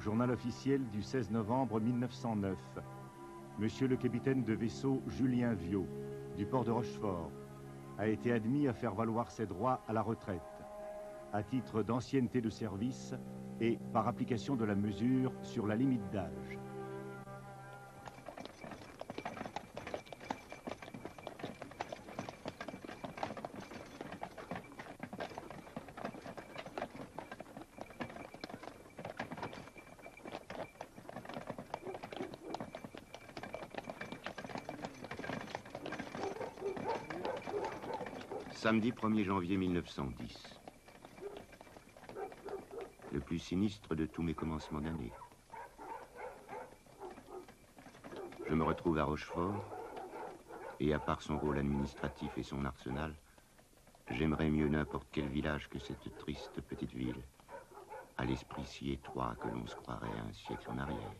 Journal officiel du 16 novembre 1909. Monsieur le capitaine de vaisseau Julien Viau, du port de Rochefort, a été admis à faire valoir ses droits à la retraite, à titre d'ancienneté de service et par application de la mesure sur la limite d'âge. Samedi 1er janvier 1910. Le plus sinistre de tous mes commencements d'année. Je me retrouve à Rochefort, et à part son rôle administratif et son arsenal, j'aimerais mieux n'importe quel village que cette triste petite ville, à l'esprit si étroit que l'on se croirait un siècle en arrière.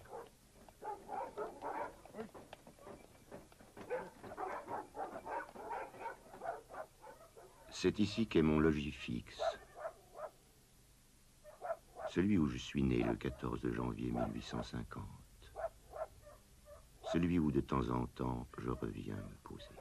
C'est ici qu'est mon logis fixe. Celui où je suis né le 14 janvier 1850. Celui où de temps en temps je reviens me poser.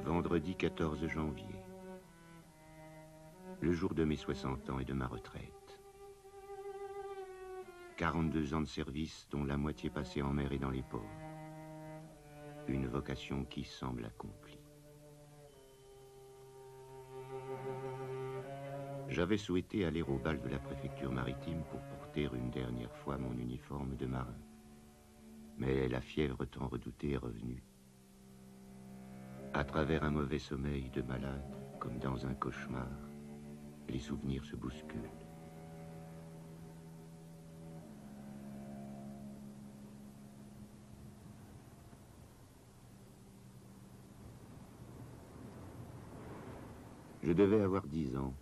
Vendredi 14 janvier. Le jour de mes 60 ans et de ma retraite. 42 ans de service, dont la moitié passée en mer et dans les ports. Une vocation qui semble accomplie. J'avais souhaité aller au bal de la préfecture maritime pour porter une dernière fois mon uniforme de marin. Mais la fièvre tant redoutée est revenue. À travers un mauvais sommeil de malade, comme dans un cauchemar, les souvenirs se bousculent. Je devais avoir 10 ans.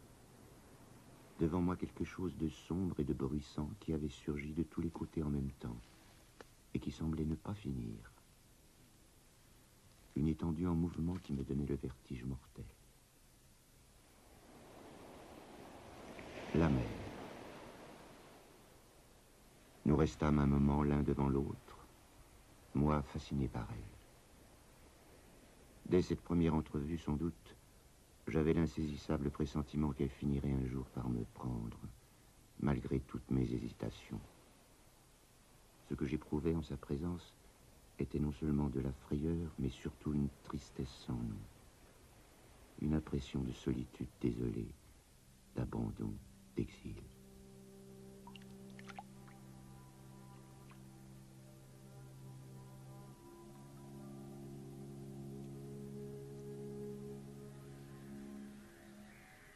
Devant moi quelque chose de sombre et de bruissant qui avait surgi de tous les côtés en même temps et qui semblait ne pas finir. Une étendue en mouvement qui me donnait le vertige mortel. La mer. Nous restâmes un moment l'un devant l'autre, moi fasciné par elle. Dès cette première entrevue, sans doute, j'avais l'insaisissable pressentiment qu'elle finirait un jour par me prendre, malgré toutes mes hésitations. Ce que j'éprouvais en sa présence était non seulement de la frayeur, mais surtout une tristesse sans nom. Une impression de solitude désolée, d'abandon, d'exil.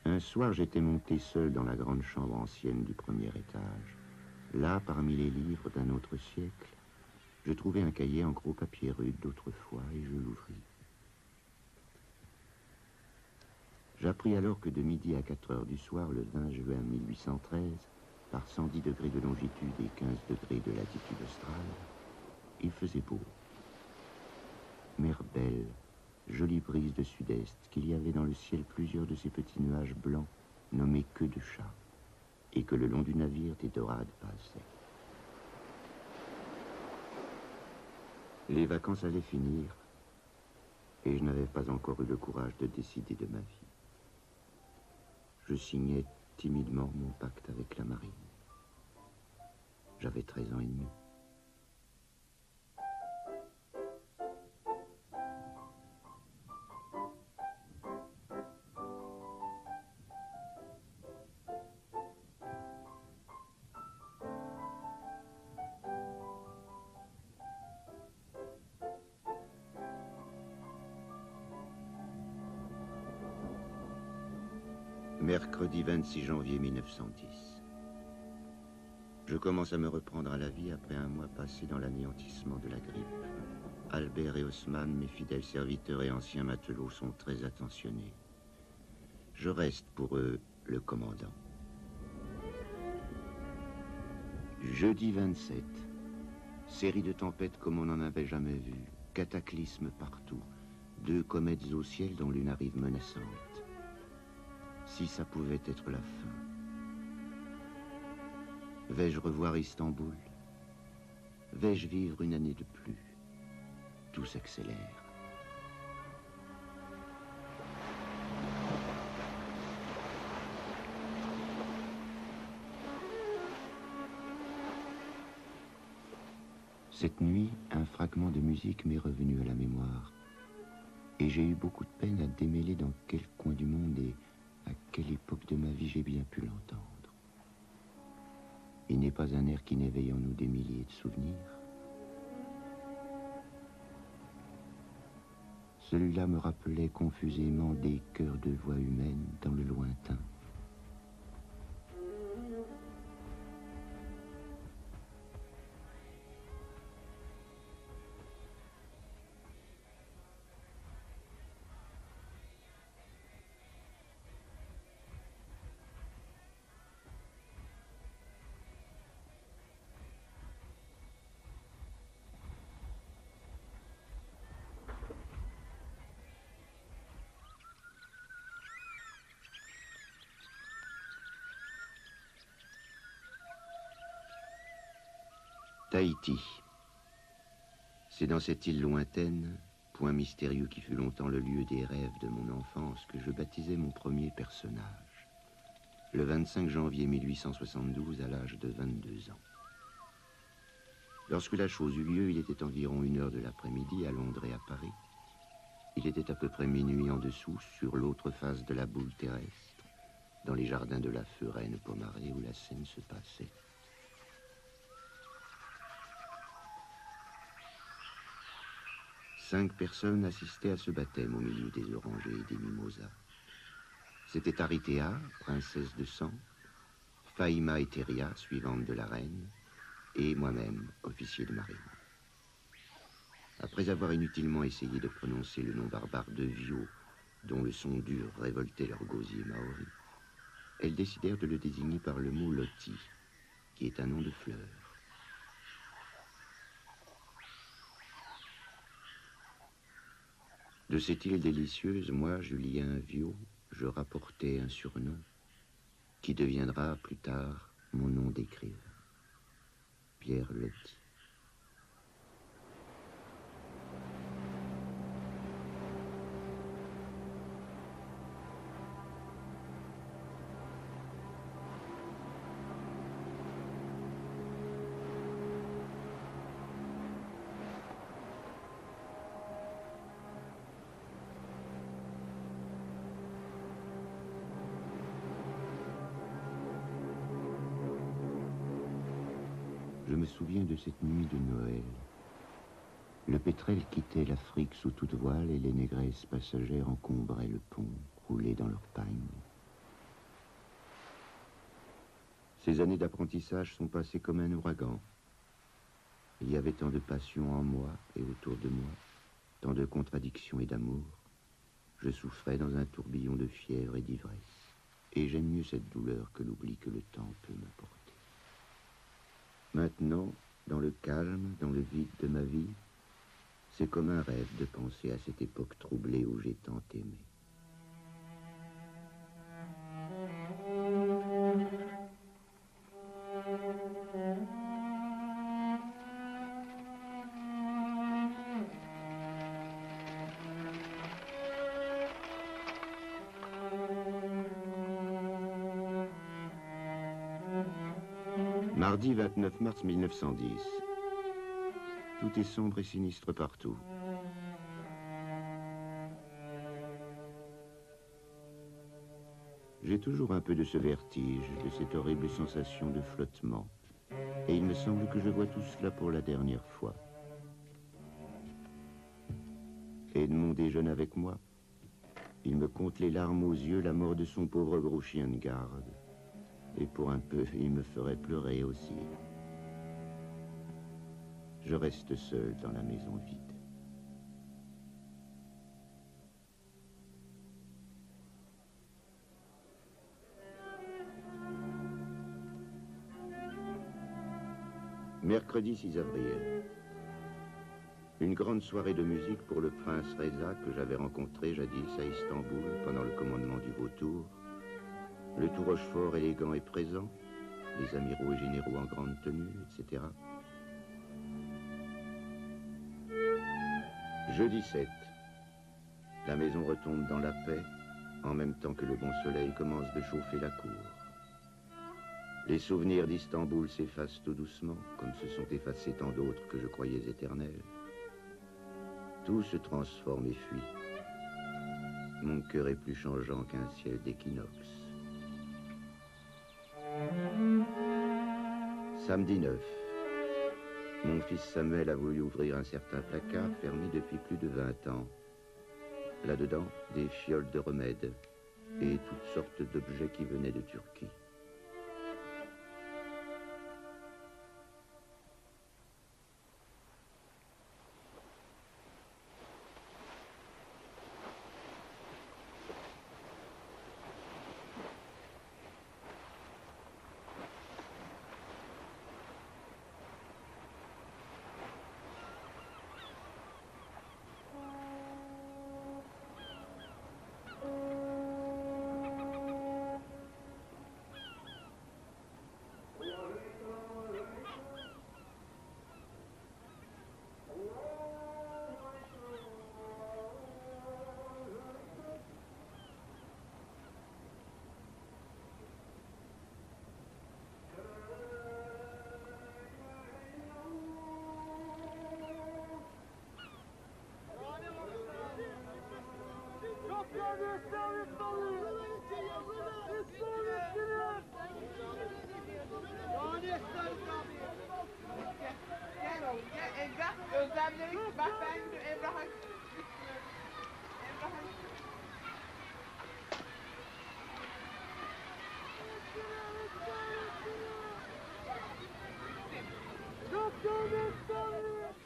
Un soir, j'étais monté seul dans la grande chambre ancienne du premier étage. Là, parmi les livres d'un autre siècle, je trouvai un cahier en gros papier rude d'autrefois et je l'ouvris. J'appris alors que de midi à 4 heures du soir, le 20 juin 1813, par 110 degrés de longitude et 15 degrés de latitude australe, il faisait beau. Mer belle, jolie brise de sud-est, qu'il y avait dans le ciel plusieurs de ces petits nuages blancs nommés queues de chat, et que le long du navire des dorades passaient. Les vacances allaient finir, et je n'avais pas encore eu le courage de décider de ma vie. Je signais timidement mon pacte avec la marine. J'avais 13 ans et demi. Mercredi 26 janvier 1910. Je commence à me reprendre à la vie après un mois passé dans l'anéantissement de la grippe. Albert et Haussmann, mes fidèles serviteurs et anciens matelots, sont très attentionnés. Je reste pour eux le commandant. Jeudi 27. Série de tempêtes comme on n'en avait jamais vu. Cataclysmes partout. 2 comètes au ciel dont l'une arrive menaçante. Si ça pouvait être la fin. Vais-je revoir Istanbul? Vais-je vivre une année de plus? Tout s'accélère. Cette nuit, un fragment de musique m'est revenu à la mémoire. Et j'ai eu beaucoup de peine à démêler dans quel coin du monde et à quelle époque de ma vie j'ai bien pu l'entendre. Il n'est pas un air qui n'éveille en nous des milliers de souvenirs. Celui-là me rappelait confusément des chœurs de voix humaines dans le lointain. Tahiti. C'est dans cette île lointaine, point mystérieux qui fut longtemps le lieu des rêves de mon enfance, que je baptisai mon premier personnage. Le 25 janvier 1872, à l'âge de 22 ans. Lorsque la chose eut lieu, il était environ 1 heure de l'après-midi à Londres et à Paris. Il était à peu près minuit en dessous, sur l'autre face de la boule terrestre, dans les jardins de la Feuraine Pomaré où la scène se passait. Cinq personnes assistaient à ce baptême au milieu des orangers et des mimosas. C'était Aritea, princesse de sang, Faïma Eteria, suivante de la reine, et moi-même, officier de marine. Après avoir inutilement essayé de prononcer le nom barbare de Vio, dont le son dur révoltait leur gosier maori, elles décidèrent de le désigner par le mot Loti, qui est un nom de fleur. De cette île délicieuse, moi, Julien Viau, je rapportais un surnom qui deviendra plus tard mon nom d'écrivain, Pierre Loti. Je me souviens de cette nuit de Noël. Le pétrel quittait l'Afrique sous toute voile et les négresses passagères encombraient le pont, roulées dans leurs pagnes. Ces années d'apprentissage sont passées comme un ouragan. Il y avait tant de passion en moi et autour de moi, tant de contradictions et d'amour. Je souffrais dans un tourbillon de fièvre et d'ivresse. Et j'aime mieux cette douleur que l'oubli que le temps peut m'apporter. Maintenant, dans le calme, dans le vide de ma vie, c'est comme un rêve de penser à cette époque troublée où j'ai tant aimé. Mardi 29 mars 1910. Tout est sombre et sinistre partout. J'ai toujours un peu de ce vertige, de cette horrible sensation de flottement. Et il me semble que je vois tout cela pour la dernière fois. Edmond déjeune avec moi. Il me compte les larmes aux yeux la mort de son pauvre gros chien de garde. Et pour un peu, il me ferait pleurer aussi. Je reste seul dans la maison vide. Mercredi 6 avril. Une grande soirée de musique pour le prince Reza que j'avais rencontré jadis à Istanbul pendant le commandement du Vautour. Le tout Rochefort élégant et présent, les amiraux et généraux en grande tenue, etc. Jeudi 7. La maison retombe dans la paix, en même temps que le bon soleil commence de chauffer la cour. Les souvenirs d'Istanbul s'effacent tout doucement, comme se sont effacés tant d'autres que je croyais éternels. Tout se transforme et fuit. Mon cœur est plus changeant qu'un ciel d'équinoxe. Samedi 9. Mon fils Samuel a voulu ouvrir un certain placard fermé depuis plus de 20 ans. Là-dedans, des fioles de remèdes et toutes sortes d'objets qui venaient de Turquie.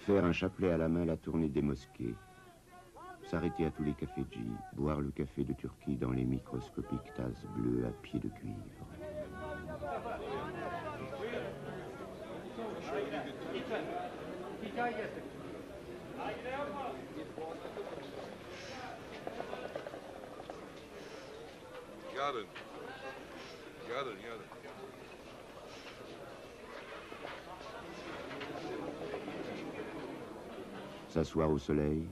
Faire un chapelet à la main la tournée des mosquées. S'arrêter à tous les cafés-G, boire le café de Turquie dans les microscopiques tasses bleues à pieds de cuivre. Yarın. S'asseoir au soleil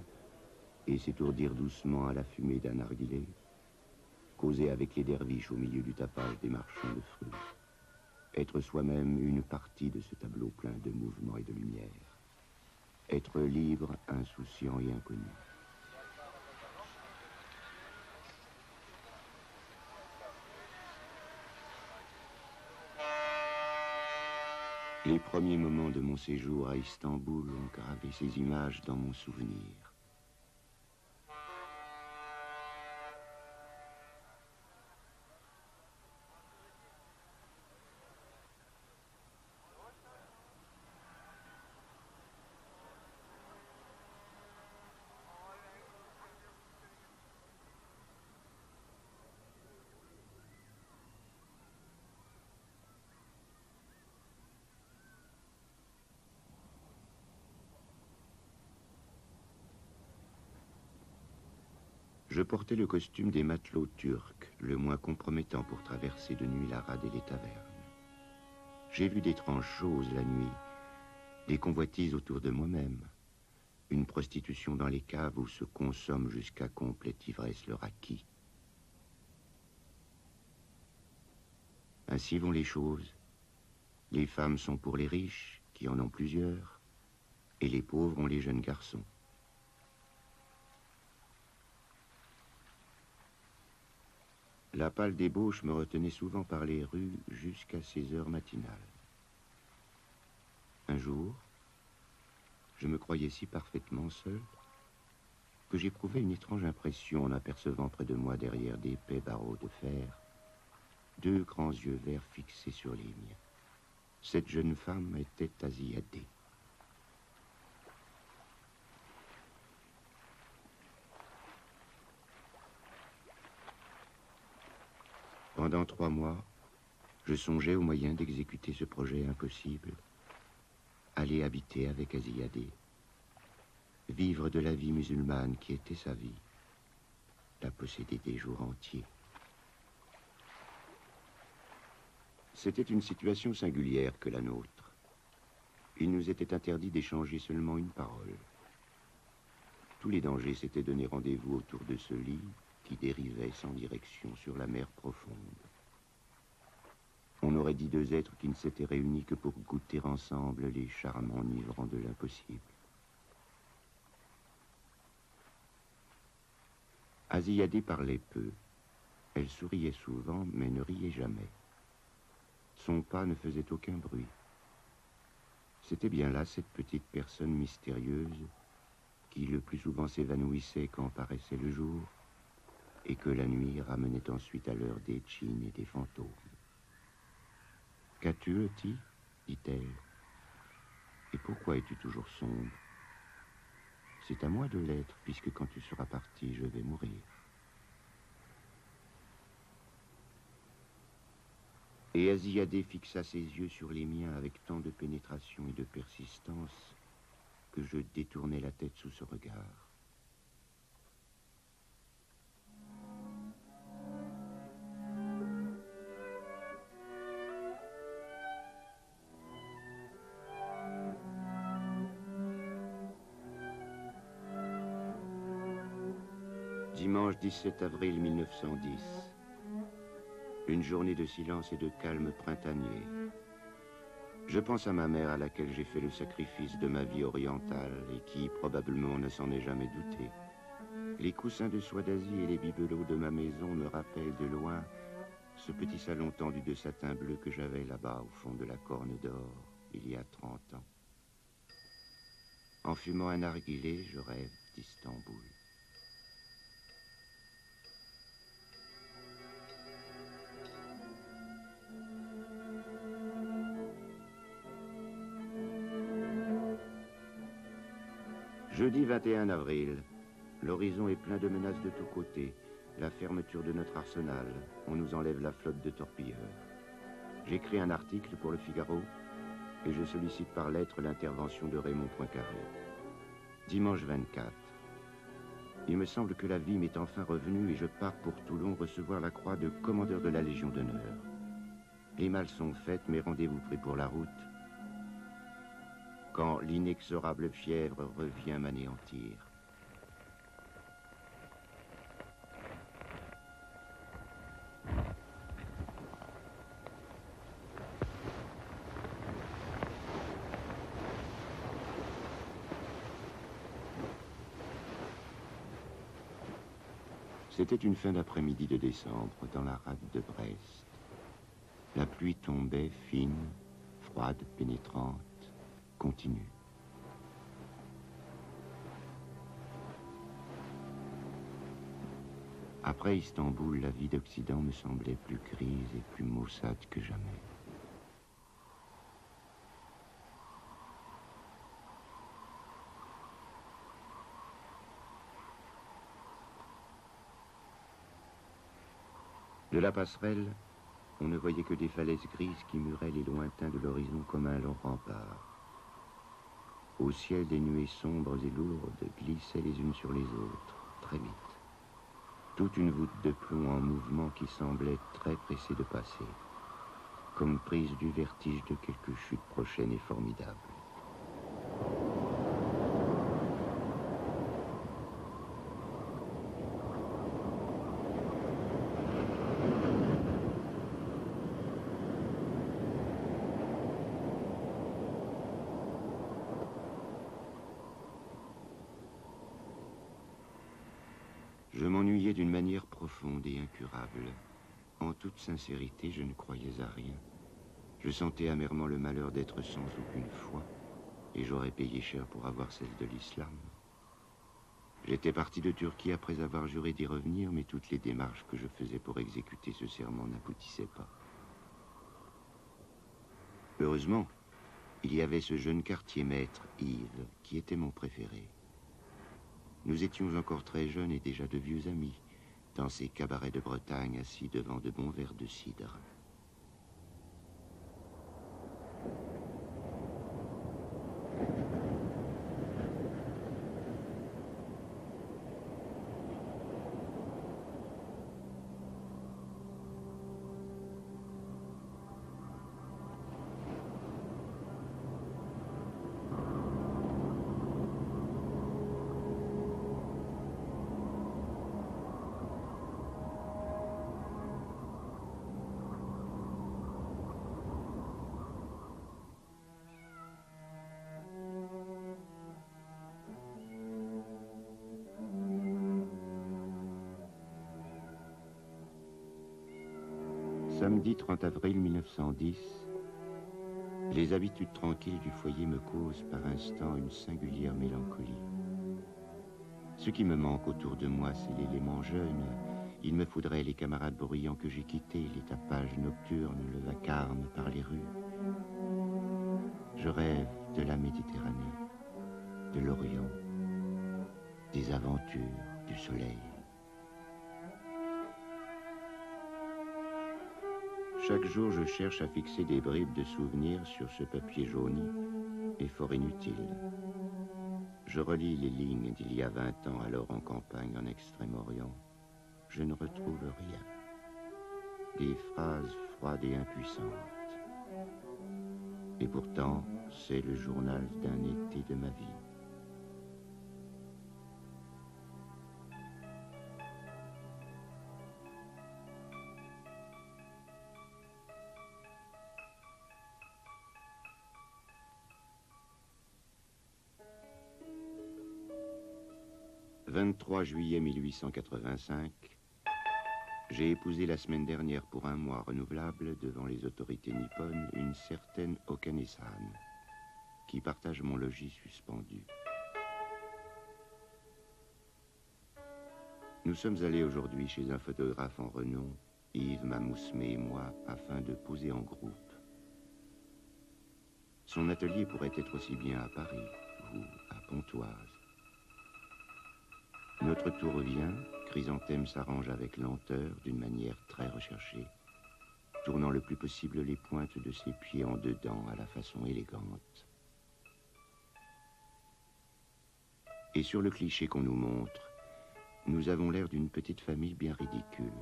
et s'étourdir doucement à la fumée d'un narguilé, causer avec les derviches au milieu du tapage des marchands de fruits, être soi-même une partie de ce tableau plein de mouvements et de lumière, être libre, insouciant et inconnu. Les premiers moments de mon séjour à Istanbul ont gravé ces images dans mon souvenir. Je portais le costume des matelots turcs, le moins compromettant pour traverser de nuit la rade et les tavernes. J'ai vu d'étranges choses la nuit, des convoitises autour de moi-même, une prostitution dans les caves où se consomme jusqu'à complète ivresse le raki. Ainsi vont les choses. Les femmes sont pour les riches, qui en ont plusieurs, et les pauvres ont les jeunes garçons. La pâle débauche me retenait souvent par les rues jusqu'à ces heures matinales. Un jour, je me croyais si parfaitement seul que j'éprouvais une étrange impression en apercevant près de moi, derrière d'épais barreaux de fer, deux grands yeux verts fixés sur les miens. Cette jeune femme était Asiadeh. Pendant 3 mois, je songeais au moyen d'exécuter ce projet impossible, aller habiter avec Aziyadeh, vivre de la vie musulmane qui était sa vie, la posséder des jours entiers. C'était une situation singulière que la nôtre. Il nous était interdit d'échanger seulement une parole. Tous les dangers s'étaient donné rendez-vous autour de ce lit qui dérivait sans direction sur la mer profonde. On aurait dit deux êtres qui ne s'étaient réunis que pour goûter ensemble les charmes enivrants de l'impossible. Aziyadeh parlait peu. Elle souriait souvent, mais ne riait jamais. Son pas ne faisait aucun bruit. C'était bien là cette petite personne mystérieuse qui le plus souvent s'évanouissait quand paraissait le jour et que la nuit ramenait ensuite à l'heure des djinns et des fantômes. « Qu'as-tu, Loti » dit-elle. « Et pourquoi es-tu toujours sombre ? C'est à moi de l'être, puisque quand tu seras parti, je vais mourir. » Et Aziyadeh fixa ses yeux sur les miens avec tant de pénétration et de persistance que je détournai la tête sous ce regard. Dimanche 17 avril 1910. Une journée de silence et de calme printanier. Je pense à ma mère à laquelle j'ai fait le sacrifice de ma vie orientale et qui probablement ne s'en est jamais doutée. Les coussins de soie d'Asie et les bibelots de ma maison me rappellent de loin ce petit salon tendu de satin bleu que j'avais là-bas au fond de la Corne d'Or il y a 30 ans. En fumant un narguilé, je rêve d'Istanbul. Jeudi 21 avril, l'horizon est plein de menaces de tous côtés. La fermeture de notre arsenal, on nous enlève la flotte de torpilleurs. J'écris un article pour le Figaro et je sollicite par lettre l'intervention de Raymond Poincaré. Dimanche 24. Il me semble que la vie m'est enfin revenue et je pars pour Toulon recevoir la croix de commandeur de la Légion d'honneur. Les malles sont faites, mais rendez-vous pris pour la route. Quand l'inexorable fièvre revient m'anéantir. C'était une fin d'après-midi de décembre dans la rade de Brest. La pluie tombait fine, froide, pénétrante, continue. Après Istanbul, la vie d'Occident me semblait plus grise et plus maussade que jamais. De la passerelle, on ne voyait que des falaises grises qui muraient les lointains de l'horizon comme un long rempart. Au ciel, des nuées sombres et lourdes glissaient les unes sur les autres, très vite. Toute une voûte de plomb en mouvement qui semblait très pressée de passer, comme prise du vertige de quelque chute prochaine et formidable. Je m'ennuyais d'une manière profonde et incurable. En toute sincérité, je ne croyais à rien. Je sentais amèrement le malheur d'être sans aucune foi, et j'aurais payé cher pour avoir celle de l'islam. J'étais parti de Turquie après avoir juré d'y revenir, mais toutes les démarches que je faisais pour exécuter ce serment n'aboutissaient pas. Heureusement, il y avait ce jeune quartier-maître, Yves, qui était mon préféré. Nous étions encore très jeunes et déjà de vieux amis, dans ces cabarets de Bretagne assis devant de bons verres de cidre. Samedi 30 avril 1910, les habitudes tranquilles du foyer me causent par instant une singulière mélancolie. Ce qui me manque autour de moi, c'est l'élément jeune. Il me faudrait les camarades bruyants que j'ai quittés, les tapages nocturnes, le vacarme par les rues. Je rêve de la Méditerranée, de l'Orient, des aventures, du soleil. Chaque jour, je cherche à fixer des bribes de souvenirs sur ce papier jauni, et fort inutile. Je relis les lignes d'il y a 20 ans, alors en campagne en Extrême-Orient. Je ne retrouve rien. Des phrases froides et impuissantes. Et pourtant, c'est le journal d'un été de ma vie. « 23 juillet 1885, j'ai épousé la semaine dernière pour un mois renouvelable devant les autorités nippones une certaine Okane-san, qui partage mon logis suspendu. Nous sommes allés aujourd'hui chez un photographe en renom, Yves Mamousmé et moi, afin de poser en groupe. Son atelier pourrait être aussi bien à Paris ou à Pontoise. Notre tour revient, Chrysanthème s'arrange avec lenteur, d'une manière très recherchée, tournant le plus possible les pointes de ses pieds en dedans à la façon élégante. Et sur le cliché qu'on nous montre, nous avons l'air d'une petite famille bien ridicule,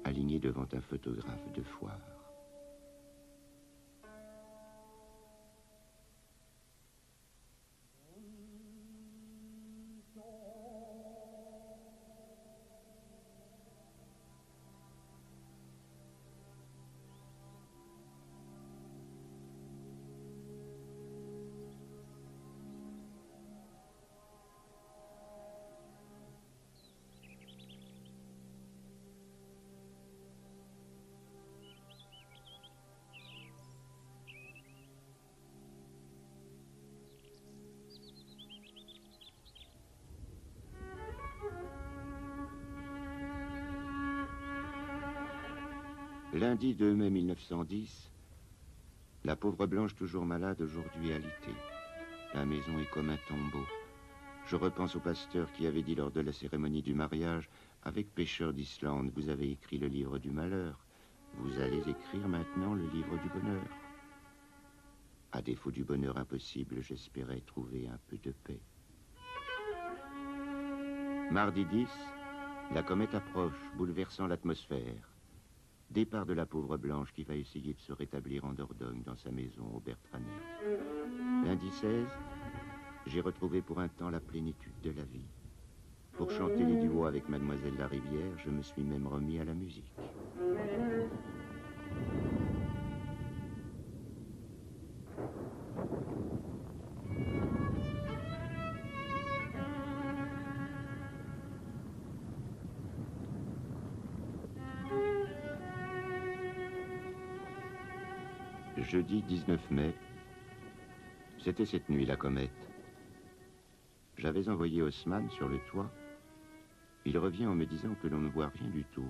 alignée devant un photographe de foire. Lundi 2 mai 1910, la pauvre Blanche toujours malade aujourd'hui alitée. La maison est comme un tombeau. Je repense au pasteur qui avait dit lors de la cérémonie du mariage, « Avec Pêcheur d'Islande, vous avez écrit le livre du malheur. Vous allez écrire maintenant le livre du bonheur. » À défaut du bonheur impossible, j'espérais trouver un peu de paix. Mardi 10, la comète approche, bouleversant l'atmosphère. Départ de la pauvre Blanche qui va essayer de se rétablir en Dordogne dans sa maison au Bertranet. Lundi 16, j'ai retrouvé pour un temps la plénitude de la vie. Pour chanter les duos avec Mademoiselle Larivière, je me suis même remis à la musique. Jeudi 19 mai, c'était cette nuit la comète. J'avais envoyé Haussmann sur le toit. Il revient en me disant que l'on ne voit rien du tout,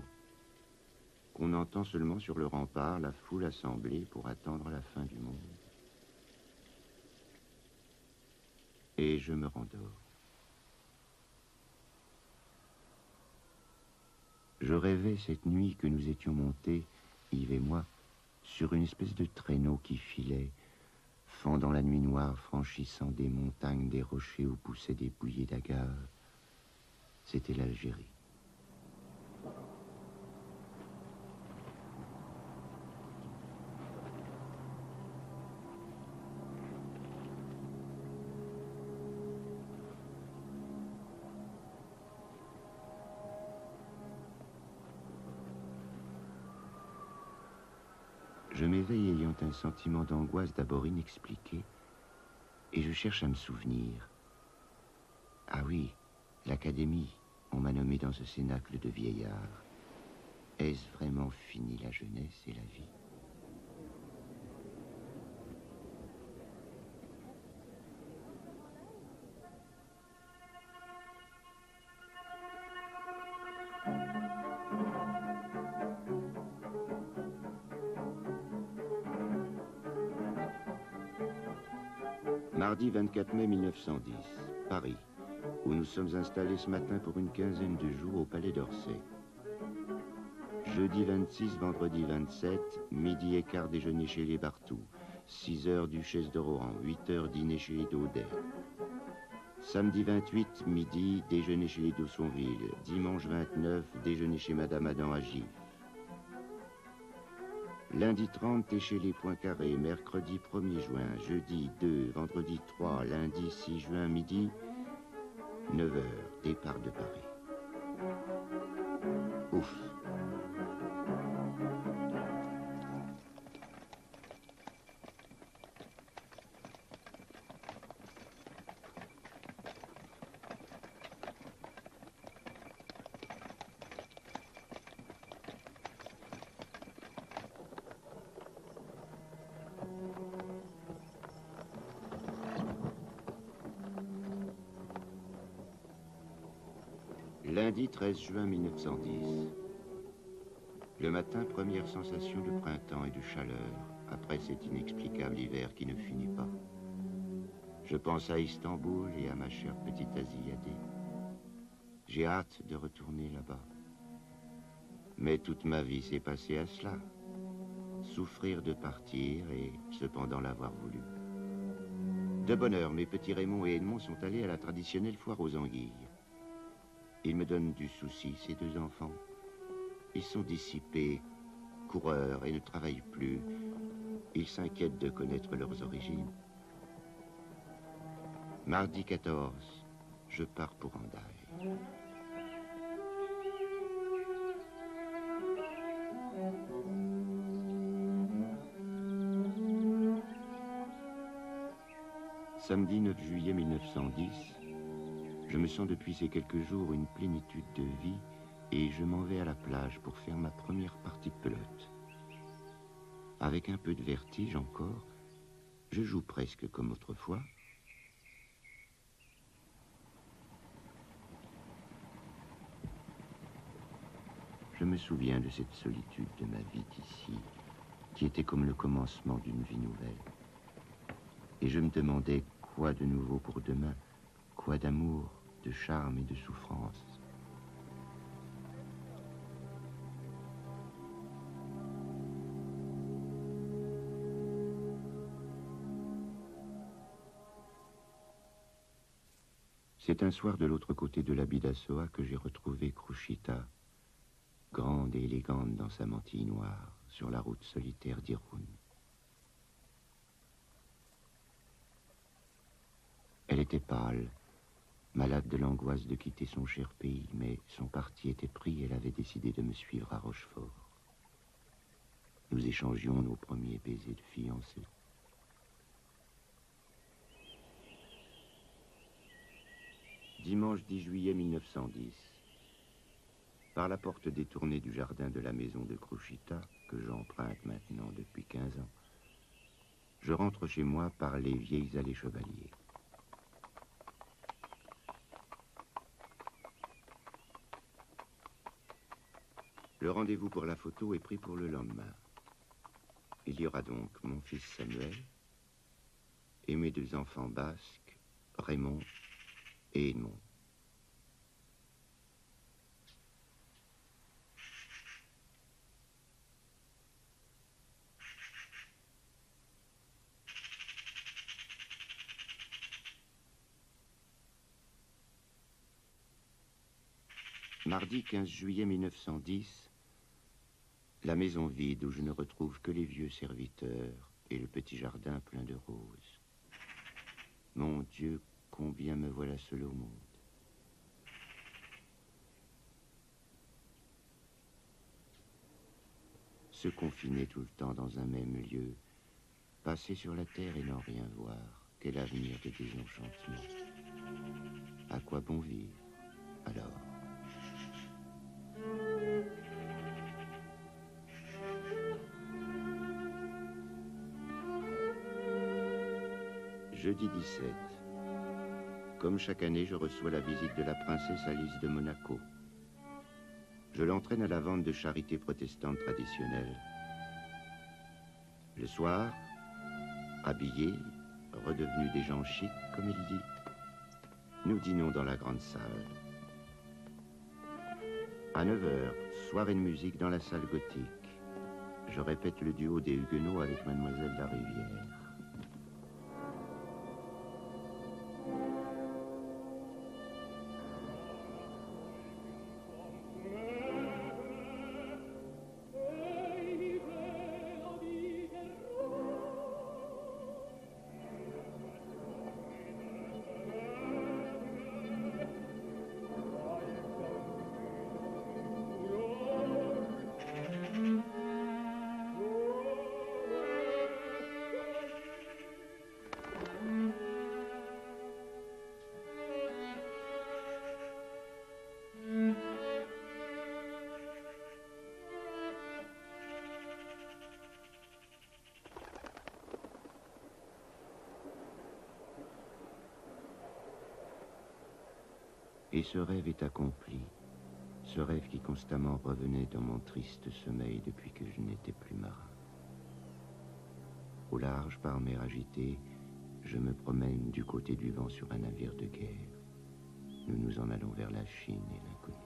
qu'on entend seulement sur le rempart la foule assemblée pour attendre la fin du monde. Et je me rendors. Je rêvais cette nuit que nous étions montés, Yves et moi, sur une espèce de traîneau qui filait, fendant la nuit noire, franchissant des montagnes, des rochers où poussaient des bouillées d'agaves. C'était l'Algérie. Je m'éveille ayant un sentiment d'angoisse d'abord inexpliqué, et je cherche à me souvenir. Ah oui, l'académie, on m'a nommé dans ce cénacle de vieillards. Est-ce vraiment fini la jeunesse et la vie? Mardi 24 mai 1910, Paris, où nous sommes installés ce matin pour une quinzaine de jours au Palais d'Orsay. Jeudi 26, vendredi 27, midi et quart déjeuner chez les Barthou, 6 heures Duchesse de Rohan, 8 heures dîner chez les Daudet. Samedi 28, midi, déjeuner chez les Daussonville. Dimanche 29, déjeuner chez Madame Adam à Gif. Lundi 30, thé chez les Poincaré. Mercredi 1er juin, jeudi 2, vendredi 3, lundi 6 juin, midi, 9 heures, départ de Paris. Ouf. Lundi 13 juin 1910. Le matin, première sensation de printemps et de chaleur, après cet inexplicable hiver qui ne finit pas. Je pense à Istanbul et à ma chère petite Asiadé. J'ai hâte de retourner là-bas. Mais toute ma vie s'est passée à cela. Souffrir de partir et cependant l'avoir voulu. De bonne heure, mes petits Raymond et Edmond sont allés à la traditionnelle foire aux anguilles. Ils me donnent du souci, ces deux enfants. Ils sont dissipés, coureurs et ne travaillent plus. Ils s'inquiètent de connaître leurs origines. Mardi 14, je pars pour Hendaye. Samedi 9 juillet 1910, je me sens depuis ces quelques jours une plénitude de vie et je m'en vais à la plage pour faire ma première partie de pelote. Avec un peu de vertige encore, je joue presque comme autrefois. Je me souviens de cette solitude de ma vie d'ici, qui était comme le commencement d'une vie nouvelle. Et je me demandais quoi de nouveau pour demain, quoi d'amour, de charme et de souffrance. C'est un soir de l'autre côté de la Bidassoa que j'ai retrouvé Krouchita, grande et élégante dans sa mantille noire, sur la route solitaire d'Irun. Elle était pâle, malade de l'angoisse de quitter son cher pays, mais son parti était pris et elle avait décidé de me suivre à Rochefort. Nous échangions nos premiers baisers de fiancés. Dimanche 10 juillet 1910. Par la porte détournée du jardin de la maison de Krouchita, que j'emprunte maintenant depuis 15 ans, je rentre chez moi par les vieilles allées Chevalier. Le rendez-vous pour la photo est pris pour le lendemain. Il y aura donc mon fils Samuel et mes deux enfants basques, Raymond et Edmond. Mardi 15 juillet 1910, la maison vide où je ne retrouve que les vieux serviteurs et le petit jardin plein de roses. Mon Dieu, combien me voilà seul au monde. Se confiner tout le temps dans un même lieu, passer sur la terre et n'en rien voir, quel avenir de désenchantement. À quoi bon vivre, alors ? Jeudi 17. Comme chaque année, je reçois la visite de la princesse Alice de Monaco. Je l'entraîne à la vente de charité protestante traditionnelle. Le soir, habillés, redevenus des gens chics, comme il dit, nous dînons dans la grande salle. À 9h, soirée de musique dans la salle gothique. Je répète le duo des Huguenots avec Mademoiselle Larivière. Et ce rêve est accompli, ce rêve qui constamment revenait dans mon triste sommeil depuis que je n'étais plus marin. Au large, par mer agitée, je me promène du côté du vent sur un navire de guerre. Nous nous en allons vers la Chine et l'inconnu.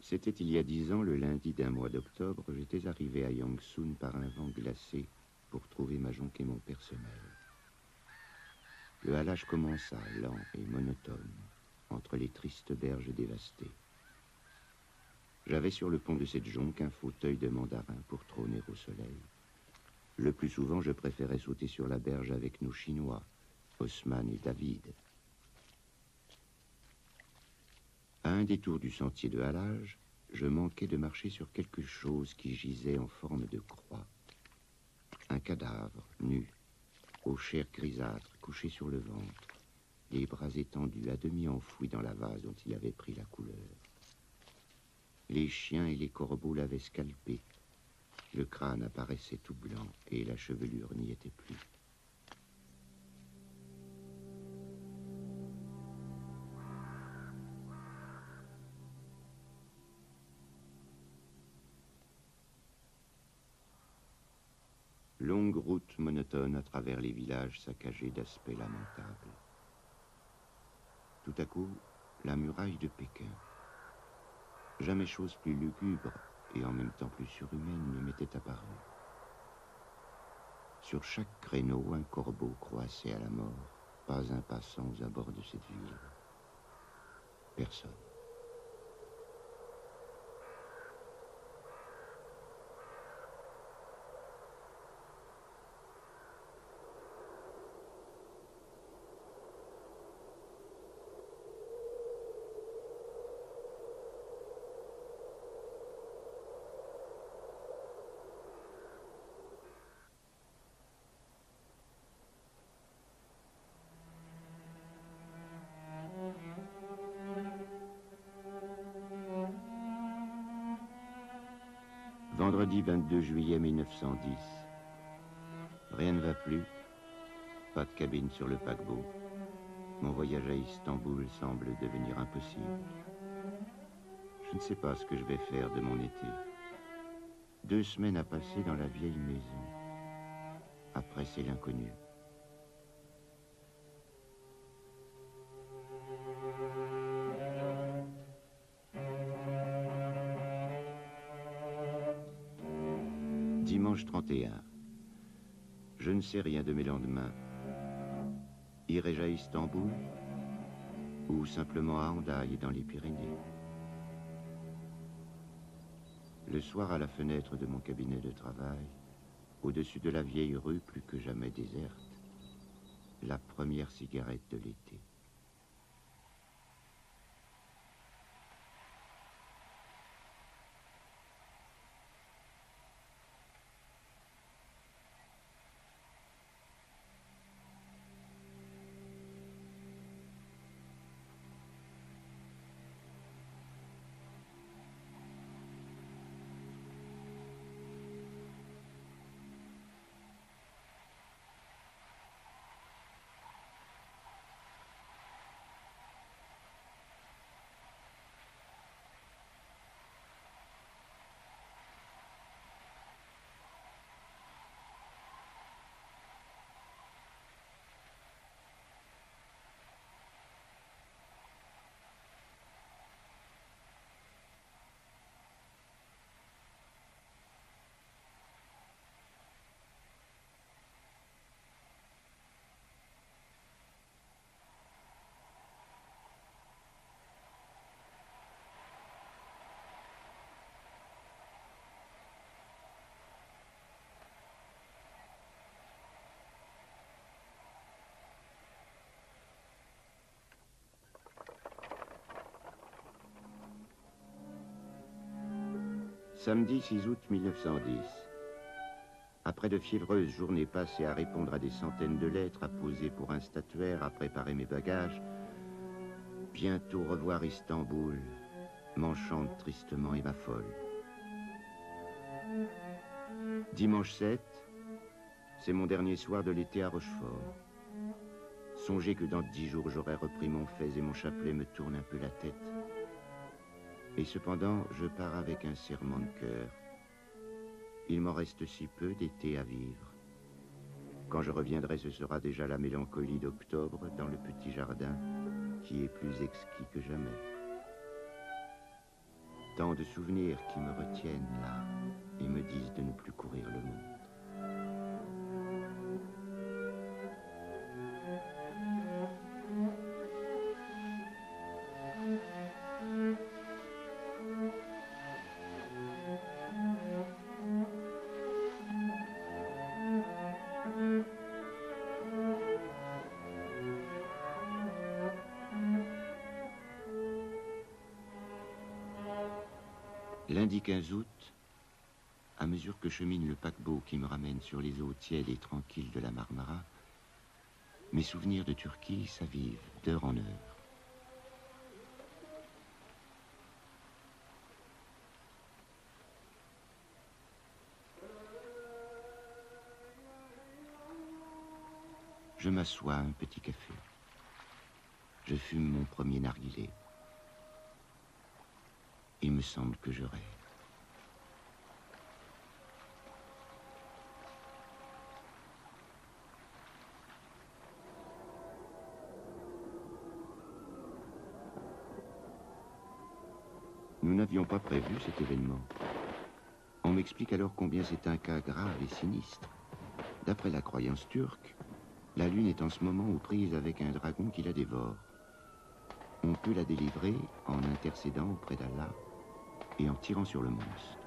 C'était il y a 10 ans, le lundi d'un mois d'octobre, j'étais arrivé à Yangsun par un vent glacé pour trouver ma jonque et mon personnel. Le halage commença, lent et monotone, entre les tristes berges dévastées. J'avais sur le pont de cette jonque un fauteuil de mandarin pour trôner au soleil. Le plus souvent, je préférais sauter sur la berge avec nos Chinois, Haussmann et David. À un détour du sentier de halage, je manquais de marcher sur quelque chose qui gisait en forme de croix. Un cadavre, nu, aux chairs grisâtres, couché sur le ventre, les bras étendus, à demi enfouis dans la vase dont il avait pris la couleur. Les chiens et les corbeaux l'avaient scalpé. Le crâne apparaissait tout blanc et la chevelure n'y était plus. Longue route monotone à travers les villages saccagés d'aspect lamentable. Tout à coup, la muraille de Pékin. Jamais chose plus lugubre et en même temps plus surhumaine ne m'était apparue. Sur chaque créneau, un corbeau croissait à la mort, pas un passant aux abords de cette ville. Personne. Vendredi 22 juillet 1910. Rien ne va plus. Pas de cabine sur le paquebot. Mon voyage à Istanbul semble devenir impossible. Je ne sais pas ce que je vais faire de mon été. 2 semaines à passer dans la vieille maison. Après, c'est l'inconnu. Dimanche 31. Je ne sais rien de mes lendemains. Irai-je à Istanbul ou simplement à Hendaye dans les Pyrénées? Le soir, à la fenêtre de mon cabinet de travail, au-dessus de la vieille rue plus que jamais déserte, la première cigarette de l'été. Samedi 6 août 1910. Après de fiévreuses journées passées à répondre à des centaines de lettres, à poser pour un statuaire, à préparer mes bagages, bientôt revoir Istanbul m'enchante tristement et m'affole. Dimanche 7, c'est mon dernier soir de l'été à Rochefort. Songez que dans 10 jours, j'aurai repris mon fez et mon chapelet me tourne un peu la tête. Et cependant, je pars avec un serrement de cœur. Il m'en reste si peu d'été à vivre. Quand je reviendrai, ce sera déjà la mélancolie d'octobre dans le petit jardin qui est plus exquis que jamais. Tant de souvenirs qui me retiennent là et me disent de ne plus courir le monde. Lundi 15 août, à mesure que chemine le paquebot qui me ramène sur les eaux tièdes et tranquilles de la Marmara, mes souvenirs de Turquie s'avivent d'heure en heure. Je m'assois à un petit café. Je fume mon premier narguilé. Il me semble que je rêve. Nous n'avions pas prévu cet événement. On m'explique alors combien c'est un cas grave et sinistre. D'après la croyance turque, la lune est en ce moment aux prises avec un dragon qui la dévore. On peut la délivrer en intercédant auprès d'Allah et en tirant sur le monstre.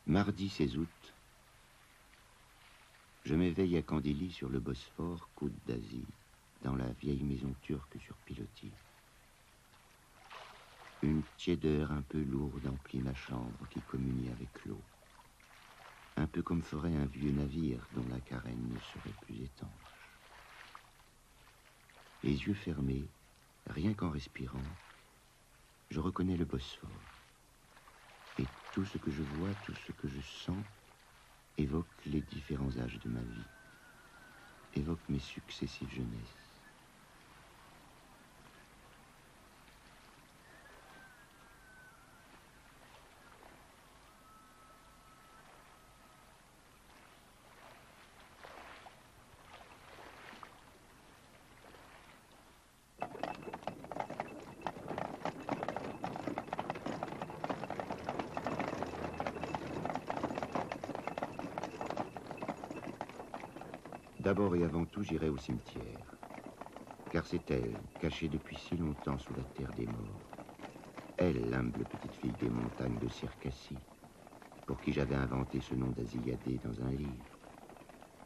Mardi 16 août, je m'éveille à Kandilli sur le Bosphore, côte d'Asie, dans la vieille maison turque sur pilotis. Une tiédeur un peu lourde emplit ma chambre qui communie avec l'eau. Un peu comme ferait un vieux navire dont la carène ne serait plus étanche. Les yeux fermés, rien qu'en respirant, je reconnais le Bosphore. Et tout ce que je vois, tout ce que je sens, évoque les différents âges de ma vie, évoque mes successives jeunesses. D'abord et avant tout, j'irai au cimetière. Car c'est elle, cachée depuis si longtemps sous la terre des morts. Elle, l'humble petite fille des montagnes de Circassie, pour qui j'avais inventé ce nom d'Asiyadé dans un livre.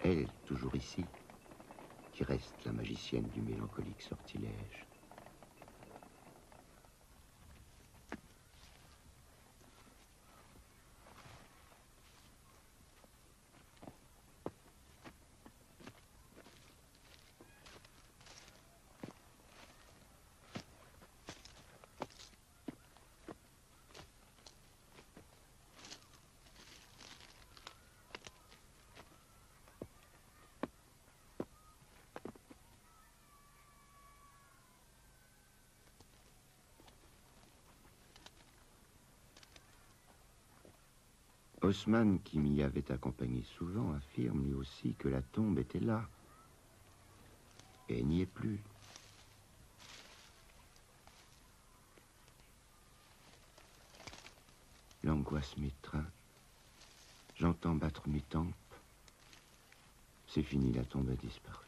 Elle, toujours ici, qui reste la magicienne du mélancolique sortilège. Haussmann, qui m'y avait accompagné souvent, affirme lui aussi que la tombe était là. Et elle n'y est plus. L'angoisse m'étreint. J'entends battre mes tempes. C'est fini, la tombe a disparu.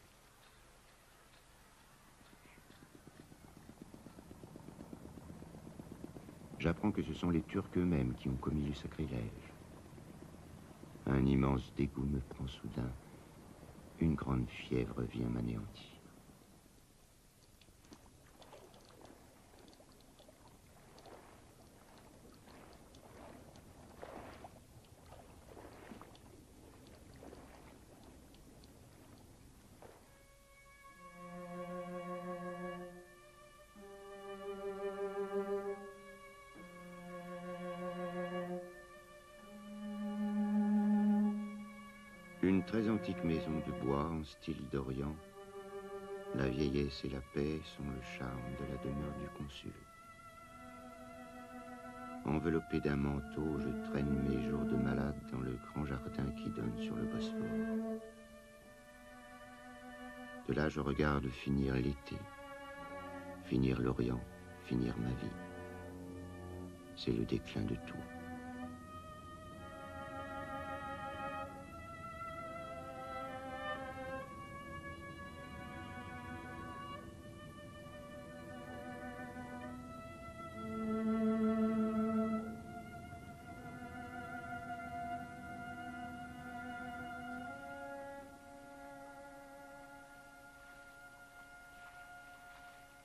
J'apprends que ce sont les Turcs eux-mêmes qui ont commis le sacrilège. Un immense dégoût me prend soudain. Une grande fièvre vient m'anéantir. Une très antique maison de bois en style d'Orient. La vieillesse et la paix sont le charme de la demeure du consul. Enveloppé d'un manteau, je traîne mes jours de malade dans le grand jardin qui donne sur le Bosphore. De là, je regarde finir l'été, finir l'Orient, finir ma vie. C'est le déclin de tout.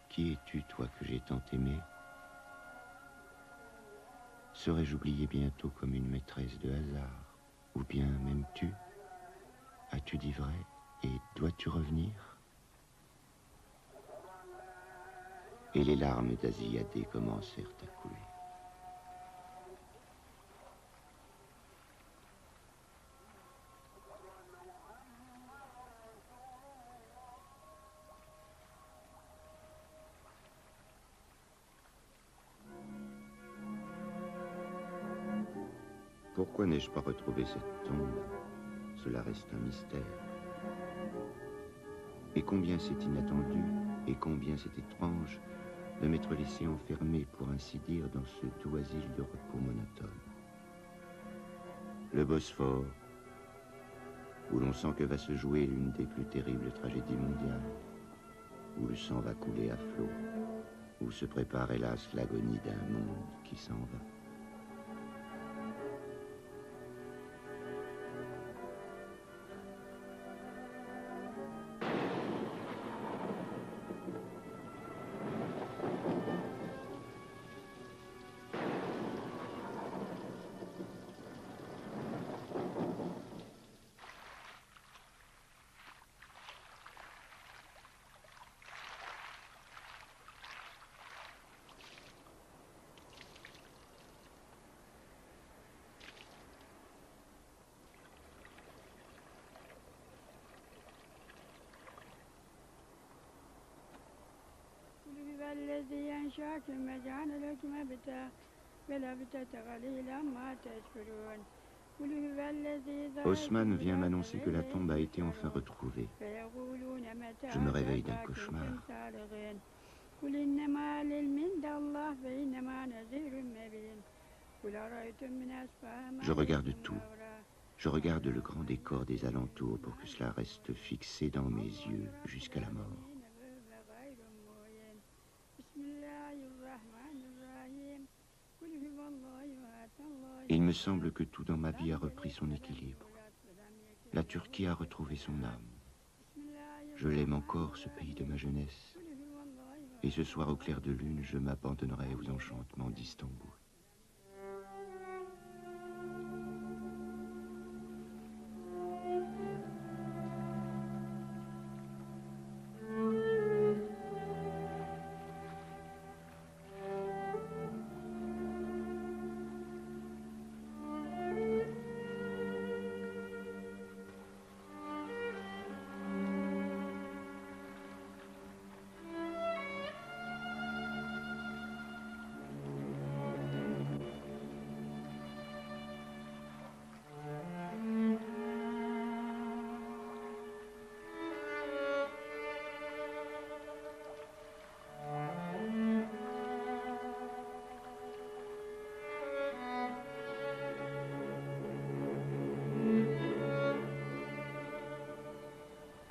Qui es-tu, toi que j'ai tant aimé? Serais-je oublié bientôt comme une maîtresse de hasard? Ou bien m'aimes-tu? As-tu dit vrai? Et dois-tu revenir? Et les larmes d'Asiadé commencèrent à couler. Pourquoi n'ai-je pas retrouvé cette tombe? Cela reste un mystère. Et combien c'est inattendu, et combien c'est étrange de m'être laissé enfermer, pour ainsi dire, dans ce doux asile de repos monotone. Le Bosphore, où l'on sent que va se jouer l'une des plus terribles tragédies mondiales, où le sang va couler à flot, où se prépare hélas l'agonie d'un monde qui s'en va. الذي أنشأكم وجعل لكم أبدا ولبتة قليلا ما تشكرون. Haussmann vient m'annoncer que la tombe a été enfin retrouvée. Je me réveille d'un cauchemar. Je regarde tout. Je regarde le grand décor des alentours pour que cela reste fixé dans mes yeux jusqu'à la mort. Il me semble que tout dans ma vie a repris son équilibre. La Turquie a retrouvé son âme. Je l'aime encore, ce pays de ma jeunesse. Et ce soir au clair de lune, je m'abandonnerai aux enchantements d'Istanbul.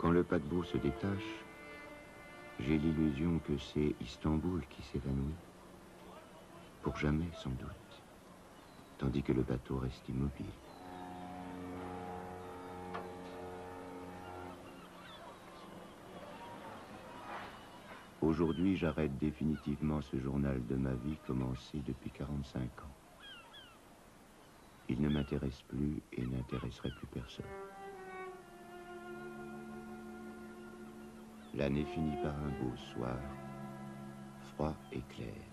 Quand le paquebot se détache, j'ai l'illusion que c'est Istanbul qui s'évanouit. Pour jamais, sans doute. Tandis que le bateau reste immobile. Aujourd'hui, j'arrête définitivement ce journal de ma vie commencé depuis 45 ans. Il ne m'intéresse plus et n'intéresserait plus personne. L'année finit par un beau soir, froid et clair.